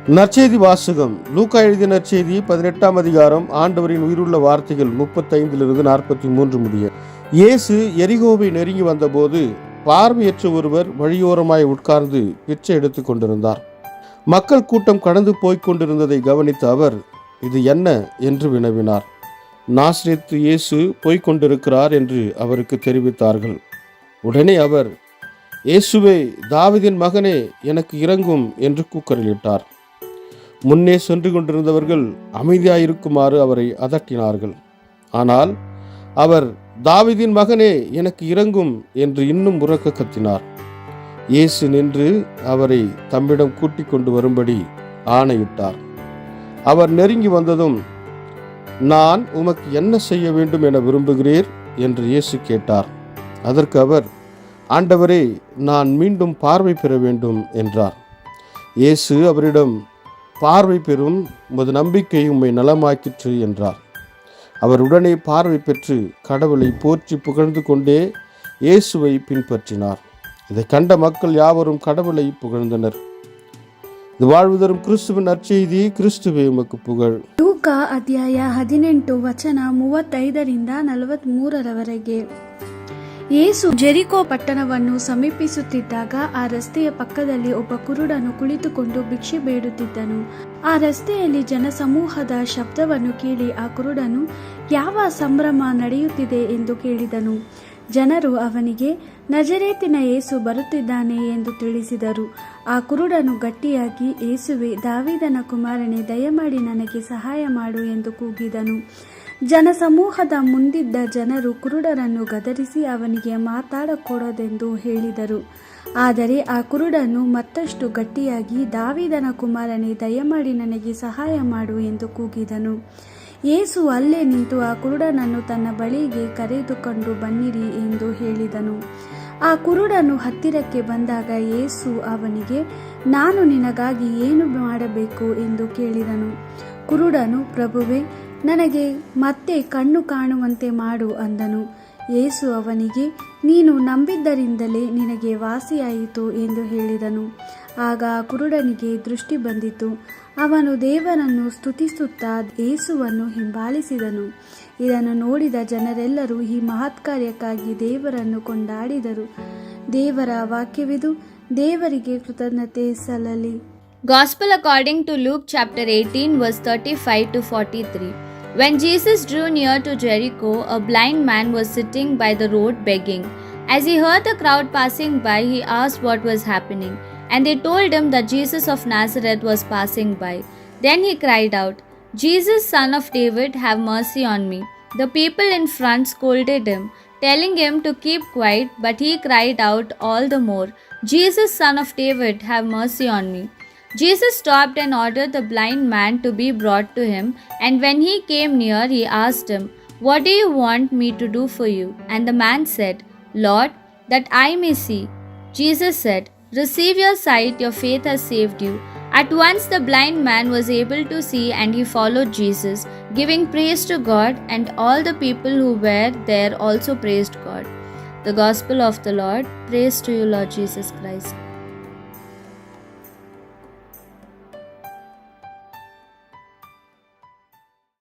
நற்செய்தி வாசகம். லூக்கா எழுதிய நற்செய்தி 18ஆம் அதிகாரம். ஆண்டவரின் உயிருள்ள வார்த்தைகள் 35 43 முடிய. இயேசு எரிகோவை நெருங்கி வந்தபோது பார்வையற்ற ஒருவர் வழியோரமாய் உட்கார்ந்து பிச்சை எடுத்து கொண்டிருந்தார். மக்கள் கூட்டம் கடந்து போய்க் கொண்டிருந்ததை கவனித்த அவர், இது என்ன என்று வினவினார். நாசரேத்து இயேசு போய்கொண்டிருக்கிறார் என்று அவருக்கு தெரிவித்தார்கள். உடனே அவர், இயேசுவே, தாவீதின் மகனே, எனக்கு இரங்கும் என்று கூக்குரலிட்டார். முன்னே சென்று கொண்டிருந்தவர்கள் அமைதியாயிருக்குமாறு அவரை அதட்டினார்கள். ஆனால் அவர், தாவீதின் மகனே, எனக்கு இரங்கும் என்று இன்னும் உரக்க கத்தினார். இயேசு நின்று அவரை தம்மிடம் கூட்டிக் கொண்டு வரும்படி ஆணையிட்டார். அவர் நெருங்கி வந்ததும், நான் உமக்கு என்ன செய்ய வேண்டும் என விரும்புகிறீர் என்று இயேசு கேட்டார். அதற்கு அவர், ஆண்டவரே, நான் மீண்டும் பார்வை பெற வேண்டும் என்றார். இயேசு அவரிடம், பார்வை பெறும், உமது நம்பிக்கை உம்மை நலமாக்கிற்று என்றார். அவர் உடனே பார்வை பெற்று கடவுளை போற்றி புகழ்ந்து கொண்டே இயேசுவை பின்பற்றினார். இதை கண்ட மக்கள் யாவரும் கடவுளை புகழ்ந்தனர். இது வாழ்வு தரும் கிறிஸ்துவின் நற்செய்தி. கிறிஸ்துவே உமக்கு புகழ். ಲೂಕಾ ಅಧ್ಯಾಯ 18 ವಚನ 35ರಿಂದ 43ರವರೆಗೆ. ಯೇಸು ಜೆರಿಕೋ ಪಟ್ಟಣವನ್ನು ಸಮೀಪಿಸುತ್ತಿದ್ದಾಗ ಆ ರಸ್ತೆಯ ಪಕ್ಕದಲ್ಲಿ ಒಬ್ಬ ಕುರುಡನು ಕುಳಿತುಕೊಂಡು ಭಿಕ್ಷೆ ಬೇಡುತ್ತಿದ್ದನು. ಆ ರಸ್ತೆಯಲ್ಲಿ ಜನಸಮೂಹದ ಶಬ್ದವನ್ನು ಕೇಳಿ ಆ ಕುರುಡನು ಯಾವ ಸಂಭ್ರಮ ನಡೆಯುತ್ತಿದೆ ಎಂದು ಕೇಳಿದನು. ಜನರು ಅವನಿಗೆ, ನಜರೇತಿನ ಯೇಸು ಬರುತ್ತಿದ್ದಾನೆ ಎಂದು ತಿಳಿಸಿದರು. ಆ ಕುರುಡನು ಗಟ್ಟಿಯಾಗಿ, ಯೇಸುವೆ, ದಾವೀದನ ಕುಮಾರನೇ, ದಯಮಾಡಿ ನನಗೆ ಸಹಾಯ ಮಾಡು ಎಂದು ಕೂಗಿದನು. ಜನಸಮೂಹದ ಮುಂದಿದ್ದ ಜನರು ಕುರುಡರನ್ನು ಗದರಿಸಿ ಅವನಿಗೆ ಮಾತಾಡಕೊಡದೆಂದು ಹೇಳಿದರು. ಆದರೆ ಆ ಕುರುಡನು ಮತ್ತಷ್ಟು ಗಟ್ಟಿಯಾಗಿ, ದಾವೀದನ ಕುಮಾರನೇ, ದಯಮಾಡಿ ನನಗೆ ಸಹಾಯ ಮಾಡು ಎಂದು ಕೂಗಿದನು. ಯೇಸು ಅಲ್ಲೇ ನಿಂತು ಆ ಕುರುಡನನ್ನು ತನ್ನ ಬಳಿಗೆ ಕರೆದುಕೊಂಡು ಬನ್ನಿರಿ ಎಂದು ಹೇಳಿದನು. ಆ ಕುರುಡನು ಹತ್ತಿರಕ್ಕೆ ಬಂದಾಗ ಯೇಸು ಅವನಿಗೆ, ನಾನು ನಿನಗಾಗಿ ಏನು ಮಾಡಬೇಕು ಎಂದು ಕೇಳಿದನು. ಕುರುಡನು, ಪ್ರಭುವೇ, ನನಗೆ ಮತ್ತೆ ಕಣ್ಣು ಕಾಣುವಂತೆ ಮಾಡು ಅಂದನು. ಯೇಸು ಅವನಿಗೆ, ನೀನು ನಂಬಿದ್ದರಿಂದಲೇ ನಿನಗೆ ವಾಸಿಯಾಯಿತು ಎಂದು ಹೇಳಿದನು. ಆಗ ಆ ಕುರುಡನಿಗೆ ದೃಷ್ಟಿ ಬಂದಿತು. ಅವನು ದೇವರನ್ನು ಸ್ತುತಿಸುತ್ತಾ ಯೇಸುವನ್ನು ಹಿಂಬಾಲಿಸಿದನು. ಇದನ್ನು ನೋಡಿದ ಜನರೆಲ್ಲರೂ ಈ ಮಹತ್ಕಾರ್ಯಕ್ಕಾಗಿ ದೇವರನ್ನು ಕೊಂಡಾಡಿದರು. ದೇವರ ವಾಕ್ಯವಿದು. ದೇವರಿಗೆ ಕೃತಜ್ಞತೆ ಸಲ್ಲಲಿ. Gospel according to Luke chapter 18 verse 35 to 43. When Jesus drew near to Jericho, a blind man was sitting by the road begging. As he heard the crowd passing by, he asked what was happening, and they told him that Jesus of Nazareth was passing by. Then he cried out, Jesus, son of David, have mercy on me. The people in front scolded him, telling him to keep quiet, but he cried out all the more, Jesus, son of David, have mercy on me. Jesus stopped and ordered the blind man to be brought to him, and when he came near, he asked him, what do you want me to do for you? And the man said, Lord, that I may see. Jesus said, receive your sight, your faith has saved you. At once the blind man was able to see, and he followed Jesus, giving praise to God, and all the people who were there also praised God. The Gospel of the Lord. Praise to you, Lord Jesus Christ.